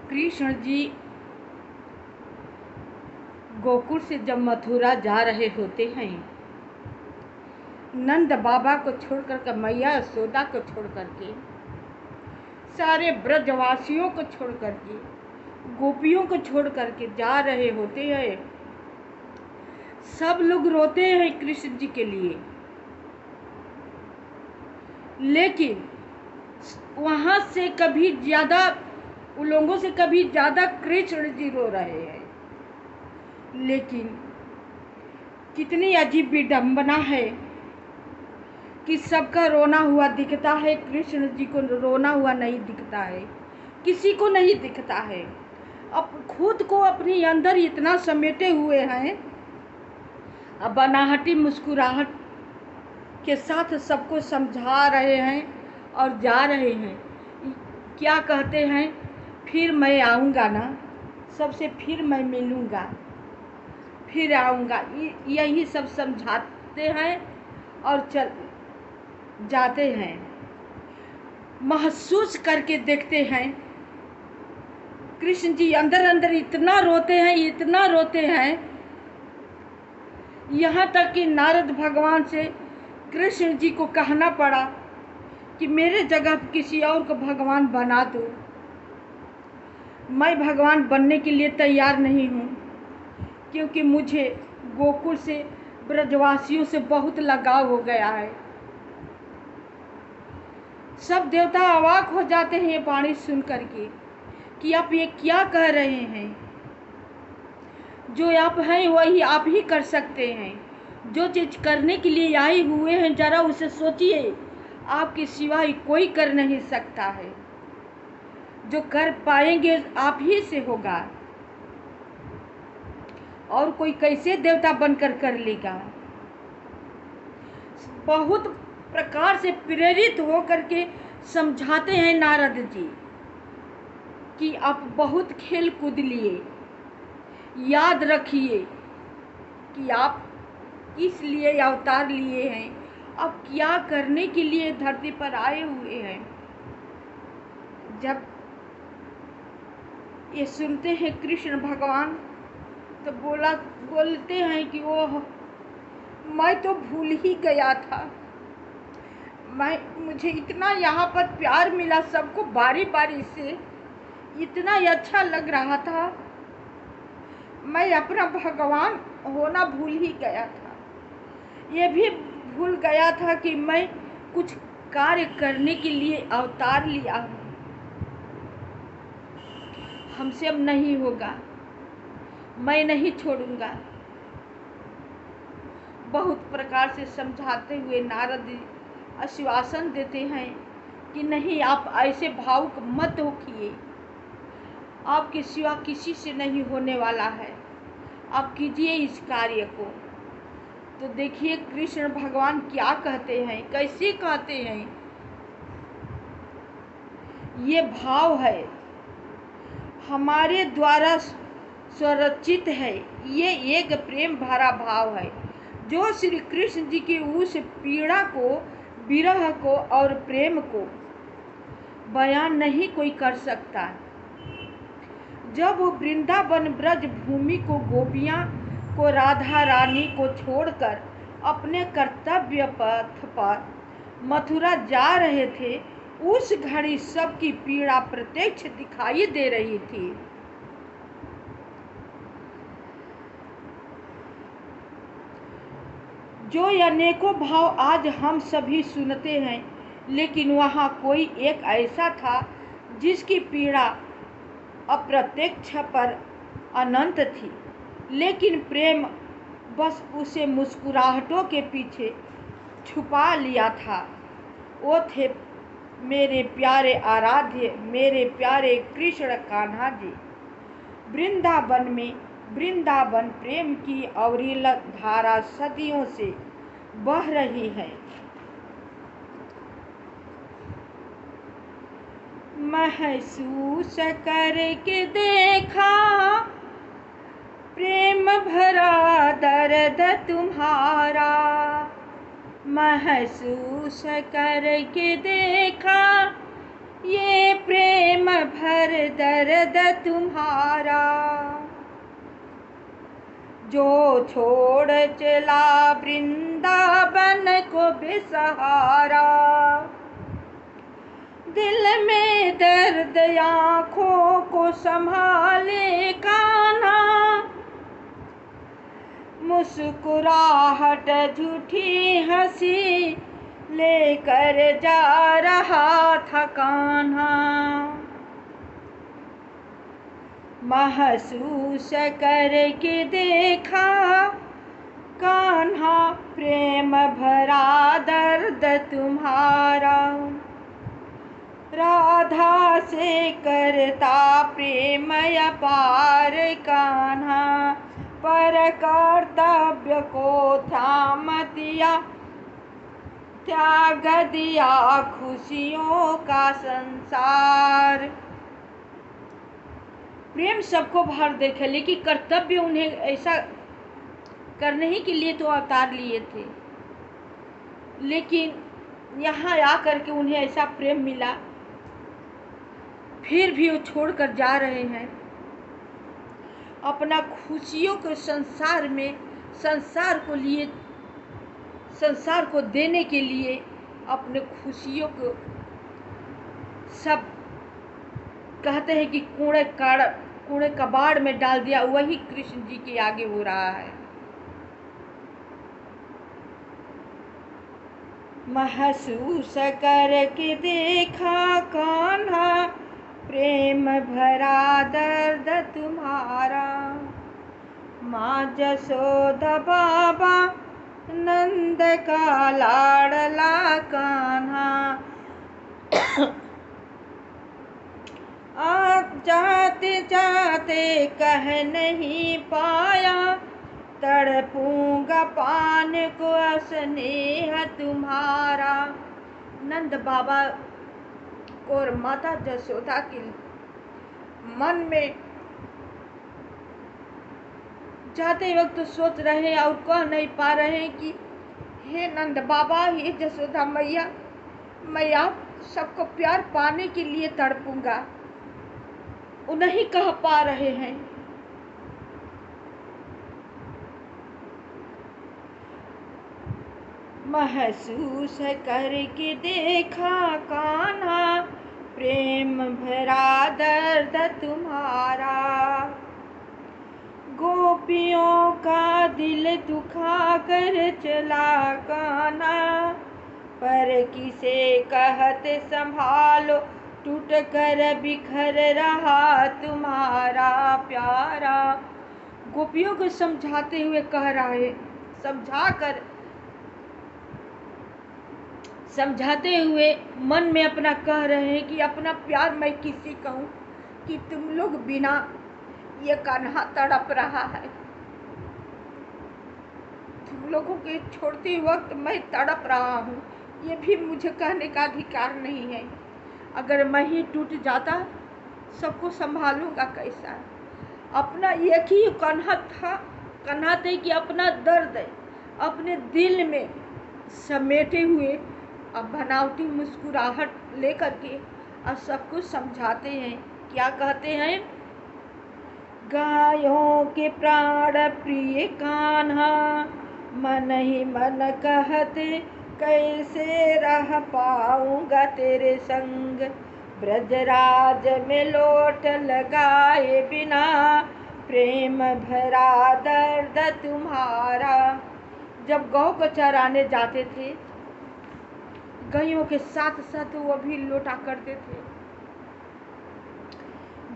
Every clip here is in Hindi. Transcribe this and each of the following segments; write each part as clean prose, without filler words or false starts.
कृष्ण जी गोकुल से जब मथुरा जा रहे होते हैं, नंद बाबा को छोड़कर के, मैया यशोदा को छोड़ करके, सारे ब्रजवासियों को छोड़ करके, गोपियों को छोड़ करके जा रहे होते हैं। सब लोग रोते हैं कृष्ण जी के लिए, लेकिन वहां से कभी ज्यादा, उन लोगों से कभी ज्यादा कृष्ण जी रो रहे हैं। लेकिन कितनी अजीब विडंबना है कि सबका रोना हुआ दिखता है, कृष्ण जी को रोना हुआ नहीं दिखता है, किसी को नहीं दिखता है। अब खुद को अपने अंदर इतना समेटे हुए हैं, अब बनाहटी मुस्कुराहट के साथ सबको समझा रहे हैं और जा रहे हैं। क्या कहते हैं, फिर मैं आऊँगा ना, सबसे फिर मैं मिलूँगा, फिर आऊँगा, यही सब समझाते हैं और चल जाते हैं। महसूस करके देखते हैं, कृष्ण जी अंदर अंदर इतना रोते हैं, इतना रोते हैं, यहाँ तक कि नारद भगवान से कृष्ण जी को कहना पड़ा कि मेरे जगह किसी और को भगवान बना दो, मैं भगवान बनने के लिए तैयार नहीं हूँ, क्योंकि मुझे गोकुल से, ब्रजवासियों से बहुत लगाव हो गया है। सब देवता अवाक हो जाते हैं ये वाणी सुन करके कि आप ये क्या कह रहे हैं। जो आप हैं वही आप ही कर सकते हैं, जो चीज करने के लिए आए हुए हैं जरा उसे सोचिए, आपके सिवाय कोई कर नहीं सकता है, जो कर पाएंगे आप ही से होगा, और कोई कैसे देवता बनकर कर लेगा। बहुत प्रकार से प्रेरित हो करके समझाते हैं नारद जी कि आप बहुत खेल कूद लिए, याद रखिए कि आप किस लिए अवतार लिए हैं, आप क्या करने के लिए धरती पर आए हुए हैं। जब ये सुनते हैं कृष्ण भगवान तो बोलते हैं कि ओह, मैं तो भूल ही गया था, मुझे इतना यहाँ पर प्यार मिला, सबको बारी बारी से इतना अच्छा लग रहा था, मैं अपना भगवान होना भूल ही गया था। ये भी भूल गया था कि मैं कुछ कार्य करने के लिए अवतार लिया हूँ, हमसे अब नहीं होगा, मैं नहीं छोड़ूंगा। बहुत प्रकार से समझाते हुए नारद आश्वासन देते हैं कि नहीं, आप ऐसे भावुक मत होइए, आपके सिवा किसी से नहीं होने वाला है, आप कीजिए इस कार्य को। तो देखिए कृष्ण भगवान क्या कहते हैं, कैसे कहते हैं। ये भाव है, हमारे द्वारा स्वरचित है, ये एक प्रेम भरा भाव है, जो श्री कृष्ण जी की उस पीड़ा को, विरह को और प्रेम को बयान नहीं कोई कर सकता। जब वो वृंदावन ब्रज भूमि को, गोपियाँ को, राधा रानी को छोड़कर अपने कर्तव्य पथ पर मथुरा जा रहे थे, उस घड़ी सबकी पीड़ा प्रत्यक्ष दिखाई दे रही थी। जो अनेकों भाव आज हम सभी सुनते हैं, लेकिन वहाँ कोई एक ऐसा था जिसकी पीड़ा अप्रत्यक्ष पर अनंत थी, लेकिन प्रेम बस उसे मुस्कुराहटों के पीछे छुपा लिया था। वो थे मेरे प्यारे आराध्य, मेरे प्यारे कृष्ण कान्हा जी। वृंदावन प्रेम की अविरल धारा सदियों से बह रही है। महसूस करके देखा प्रेम भरा दर्द तुम्हारा, महसूस करके देखा ये प्रेम भर दर्द तुम्हारा, जो छोड़ चला वृंदावन को बेसहारा। दिल में दर्द आँखों को संभाले कान्हा, मुस्कुराहट झूठी हंसी लेकर जा रहा था कान्हा। महसूस करके देखा कान्हा प्रेम भरा दर्द तुम्हारा। राधा से करता प्रेम अपार कान्हा, पर कर्तव्य को थाम दिया, त्याग दिया खुशियों का संसार। प्रेम सबको भर देखे, लेकिन कर्तव्य उन्हें ऐसा करने ही के लिए तो अवतार लिए थे, लेकिन यहाँ आकर के उन्हें ऐसा प्रेम मिला, फिर भी वो छोड़कर जा रहे हैं। अपना खुशियों के संसार में संसार को देने के लिए अपने खुशियों को सब कहते हैं कि कूड़े कबाड़ में डाल दिया। वही कृष्ण जी के आगे हो रहा है। महसूस करके देखा कान्हा प्रेम भरा दर्द तुम्हारा। माँ जसोदा बाबा नंद का लाडला कान्हा, जाते जाते कह नहीं पाया, तड़पूंगा पान को स्नेह तुम्हारा। नंद बाबा और माता जसोदा के मन में जाते वक्त तो सोच रहे और कह नहीं पा रहे कि हे नंद बाबा, हे जसोदा मैया, मैं आप सबको प्यार पाने के लिए तड़पूंगा। वो नहीं कह पा रहे हैं। महसूस करके देखा कान्हा प्रेम भरा दर्द तुम्हारा। गोपियों का दिल दुखा कर चला कान्हा, पर किसे कहते संभालो, टूट कर बिखर रहा तुम्हारा प्यारा। गोपियों को समझाते हुए कह रहा है, समझाते हुए मन में अपना कह रहे हैं कि अपना प्यार मैं किसी कहूँ कि तुम लोग बिना ये कान्हा तड़प रहा है। तुम लोगों के छोड़ते वक्त मैं तड़प रहा हूँ, ये भी मुझे कहने का अधिकार नहीं है। अगर मैं ही टूट जाता, सबको संभालूंगा कैसा। अपना एक ही कान्हा थे कि अपना दर्द अपने दिल में समेटे हुए अब बनावटी मुस्कुराहट लेकर के और सबको समझाते हैं। क्या कहते हैं? गायों के प्राण प्रिय कान्हा, मन ही मन कहते कैसे रह पाऊंगा तेरे संग। ब्रजराज में लोट लगाए बिना, प्रेम भरा दर्द तुम्हारा। जब गौ को चराने जाते थे, गायों के साथ साथ वो भी लौटा करते थे।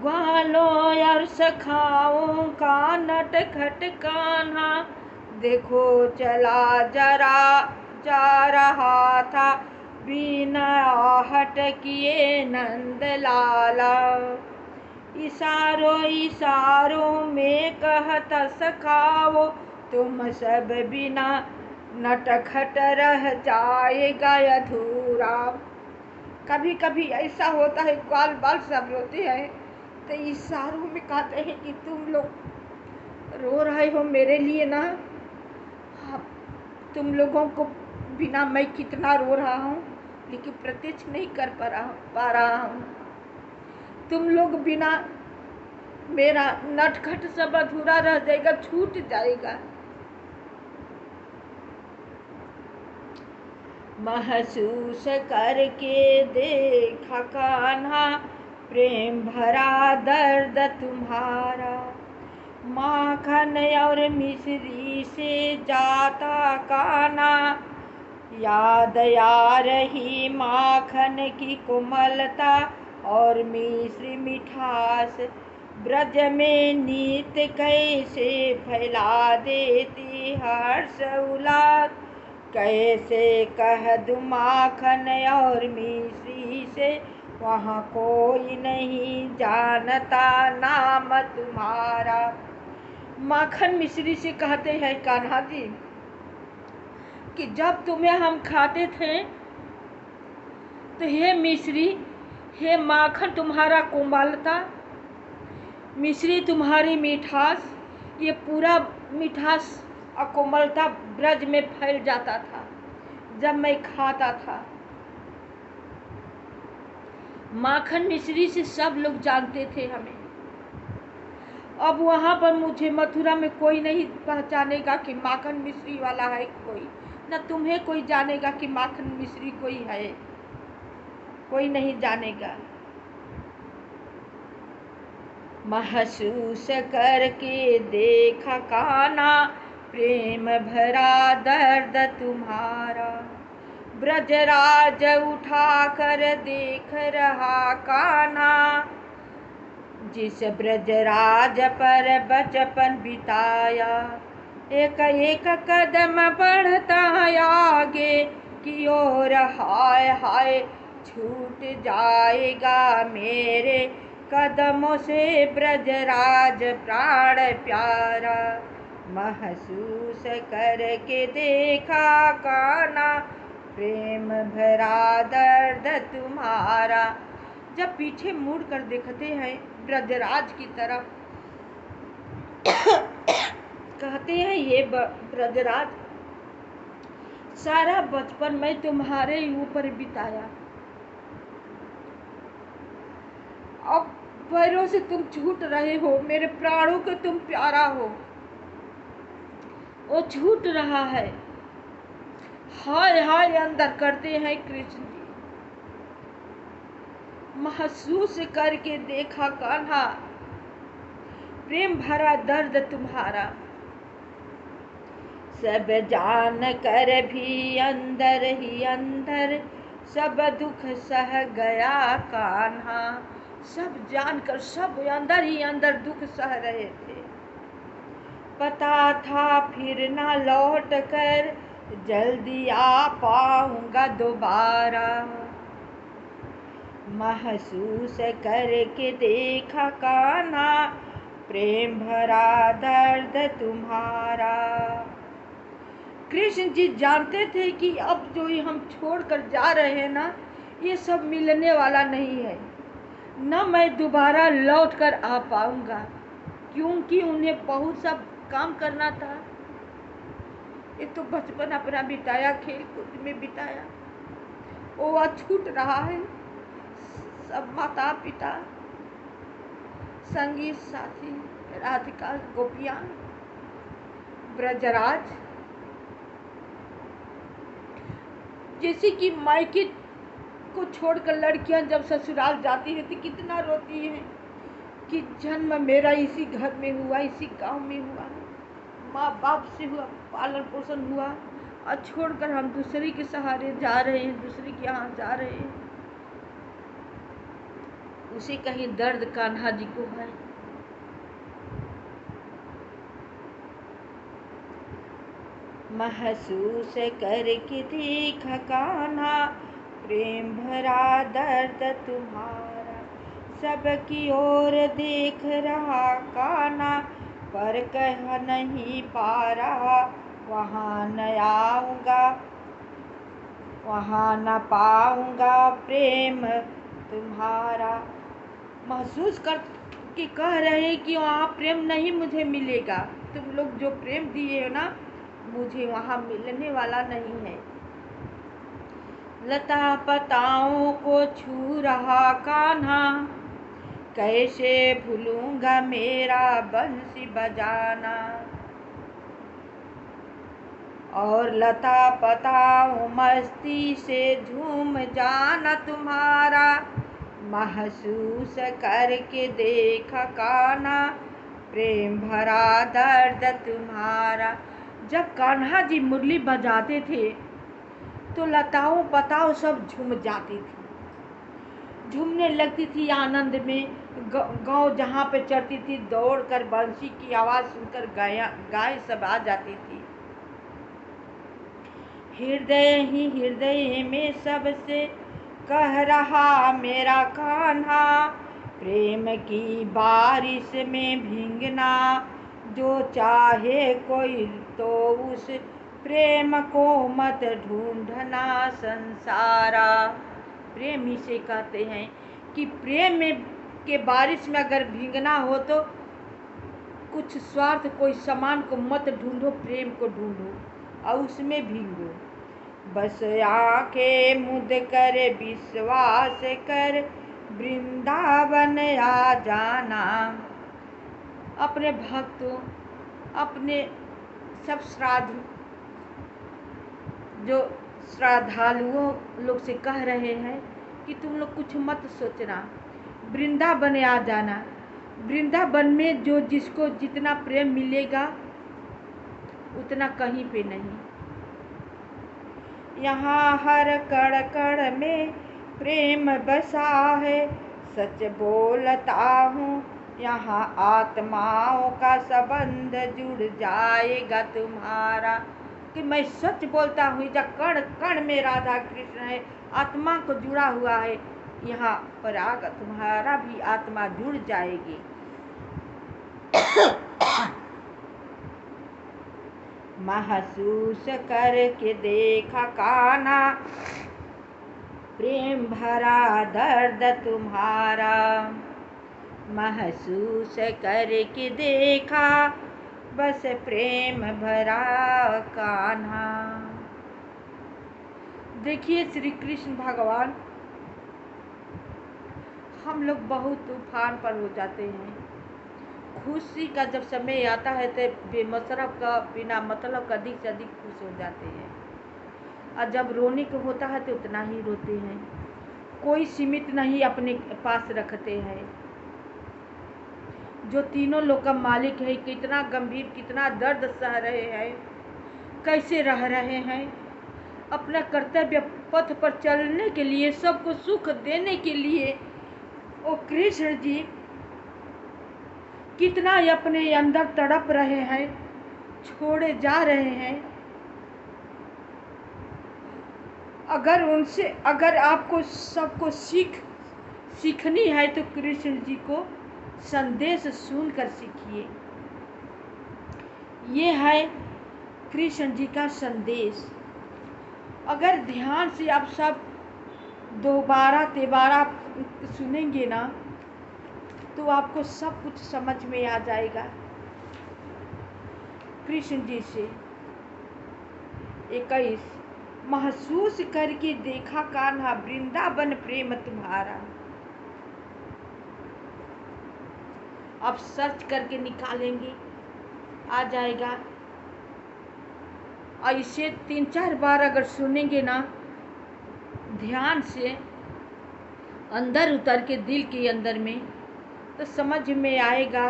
ग्वालों और सखाओं का नटखट कान्हा, देखो चला जा रहा था बिना आहट किए नंद लाला। इशारों में कहता सखाओ, तुम सब बिना नटखट रह जाएगा अधूरा। कभी कभी ऐसा होता है, ग्वाल बाल सब रोते हैं तो इशारों में कहते हैं कि तुम लोग रो रहे हो मेरे लिए ना, तुम लोगों को बिना मैं कितना रो रहा हूँ, लेकिन प्रत्यक्ष नहीं कर पा रहा हूँ। तुम लोग बिना मेरा नटखट सब अधूरा रह जाएगा, छूट जाएगा। महसूस करके देखा कान्हा प्रेम भरा दर्द तुम्हारा, माखन और मिश्री से जाता कान्हा याद आ रही माखन की कोमलता और मिश्री मिठास, ब्रज में नीत कैसे फैला देती हर्ष उल्लास, कैसे कह दूं माखन और मिश्री से वहाँ कोई नहीं जानता नाम तुम्हारा। माखन मिश्री से कहते हैं कान्हा जी कि जब तुम्हें हम खाते थे तो हे मिश्री, हे माखन तुम्हारा कोमलता, मिश्री तुम्हारी मिठास, ये पूरा मिठास और कोमलता ब्रज में फैल जाता था जब मैं खाता था। माखन मिश्री से सब लोग जानते थे हमें। अब वहाँ पर मुझे मथुरा में कोई नहीं पहचानेगा कि माखन मिश्री वाला है कोई, न तुम्हें कोई जानेगा कि माखन मिश्री कोई है, कोई नहीं जानेगा। महसूस करके देखा कान्हा प्रेम भरा दर्द तुम्हारा, ब्रजराज उठा कर देख रहा कान्हा, जिस ब्रजराज पर बचपन बिताया, एक एक कदम बढ़ता आगे की ओर, हाय हाय छूट जाएगा मेरे कदमों से ब्रजराज प्राण प्यारा। महसूस करके देखा कान्हा प्रेम भरा दर्द तुम्हारा। जब पीछे मुड़ कर देखते हैं ब्रजराज की तरफ, कहते हैं ये ब्रजराज, सारा बचपन मैं तुम्हारे ऊपर बिताया, अब पैरों से तुम छूट रहे हो, मेरे प्राणों को तुम प्यारा हो, वो छूट रहा है। हाय हाय अंदर करते हैं कृष्ण जी। महसूस करके देखा कान्हा प्रेम भरा दर्द तुम्हारा, सब जान कर भी अंदर ही अंदर सब दुख सह गया कान्हा, सब जानकर सब अंदर ही अंदर दुख सह रहे थे। पता था फिर ना लौट कर जल्दी आ पाऊंगा दोबारा, महसूस करके देखा कान्हा प्रेम भरा दर्द तुम्हारा। कृष्ण जी जानते थे कि अब जो ये हम छोड़कर जा रहे हैं ना, ये सब मिलने वाला नहीं है, न मैं दोबारा लौट कर आ पाऊंगा, क्योंकि उन्हें बहुत सब काम करना था। ये तो बचपन अपना बिताया, खेल कूद में बिताया, वो आज छूट रहा है। सब माता पिता, संगी साथी, राधिका, गोपियां, ब्रजराज, जैसे कि मायके को छोड़कर लड़कियां जब ससुराल जाती है तो कितना रोती हैं कि जन्म मेरा इसी घर में हुआ, इसी गांव में हुआ, माँ बाप से हुआ, पालन पोषण हुआ, और छोड़कर हम दूसरे के सहारे जा रहे हैं, दूसरे के यहाँ जा रहे हैं। उसे कहीं दर्द कान्हा जी को है। महसूस करके देखा कान्हा प्रेम भरा दर्द तुम्हारा, सबकी ओर देख रहा कान्हा पर कह नहीं पा रहा, वहाँ न आऊँगा, वहाँ न पाऊँगा प्रेम तुम्हारा। महसूस कर के कह रहे कि वहाँ प्रेम नहीं मुझे मिलेगा, तुम लोग जो प्रेम दिए हो ना, मुझे वहाँ मिलने वाला नहीं है। लता पताओं को छू रहा कान्हा, कैसे भूलूंगा मेरा बंसी बजाना। और लता पताओं मस्ती से झूम जाना तुम्हारा, महसूस करके देखा कान्हा प्रेम भरा दर्द तुम्हारा। जब कान्हा जी मुरली बजाते थे तो लताओं पताओं सब झूम जाती थी, झूमने लगती थी आनंद में। गाँव जहाँ पे चढ़ती थी दौड़कर बंसी की आवाज़ सुनकर गाय सब आ जाती थी। हृदय ही हृदय में सबसे कह रहा मेरा कान्हा, प्रेम की बारिश में भीगना जो चाहे कोई तो उस प्रेम को मत ढूंढना संसारा। प्रेम ही से कहते हैं कि प्रेम में के बारिश में अगर भीगना हो तो कुछ स्वार्थ कोई सामान को मत ढूंढो, प्रेम को ढूंढो और उसमें भीगो। बस आंखें मुद कर विश्वास कर वृंदावन आ जाना। अपने भक्तों, अपने सब जो श्रद्धालुओं लोग से कह रहे हैं कि तुम लोग कुछ मत सोचना, वृंदावन आ जाना। वृंदावन में जो जिसको जितना प्रेम मिलेगा उतना कहीं पे नहीं। यहाँ हर कण कण में प्रेम बसा है, सच बोलता हूँ यहाँ आत्माओं का संबंध जुड़ जाएगा तुम्हारा। कि मैं सच बोलता हूँ जब कण कण में राधा कृष्ण है, आत्मा को जुड़ा हुआ है, यहाँ पर आकर तुम्हारा भी आत्मा जुड़ जाएगी। महसूस करके देखा कान्हा प्रेम भरा दर्द तुम्हारा, महसूस करके देखा बस प्रेम भरा कान्हा। देखिए श्री कृष्ण भगवान, हम लोग बहुत तूफान पर हो जाते हैं। खुशी का जब समय आता है तो बेमतलब का बिना मतलब का अधिक से अधिक खुश हो जाते हैं, और जब रोने को होता है तो उतना ही रोते हैं। कोई सीमित नहीं अपने पास रखते हैं। जो तीनों लोक का मालिक है, कितना गंभीर कितना दर्द सह रहे हैं, कैसे रह रहे हैं। अपना कर्तव्य पथ पर चलने के लिए, सबको सुख देने के लिए वो कृष्ण जी कितना अपने अंदर तड़प रहे हैं, छोड़े जा रहे हैं। अगर आपको सबको सीखनी है तो कृष्ण जी को संदेश सुनकर सीखिए। ये है कृष्ण जी का संदेश। अगर ध्यान से आप सब दोबारा तिबारा सुनेंगे ना तो आपको सब कुछ समझ में आ जाएगा। कृष्ण जी से 21 महसूस करके देखा कान्हा वृंदावन प्रेम तुम्हारा। आप सर्च करके निकालेंगे आ जाएगा। और इसे 3-4 बार अगर सुनेंगे ना ध्यान से अंदर उतर के दिल के अंदर में, तो समझ में आएगा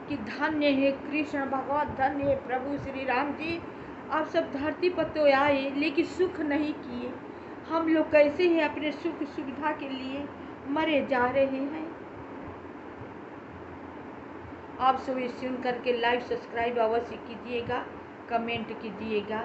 कि धन्य है कृष्ण भगवान, धन्य है प्रभु श्री राम जी। आप सब धरती पर तो आए लेकिन सुख नहीं किए। हम लोग कैसे हैं अपने सुख सुविधा के लिए मरे जा रहे हैं। आप सब सुन करके लाइक सब्सक्राइब अवश्य कीजिएगा, कमेंट कीजिएगा।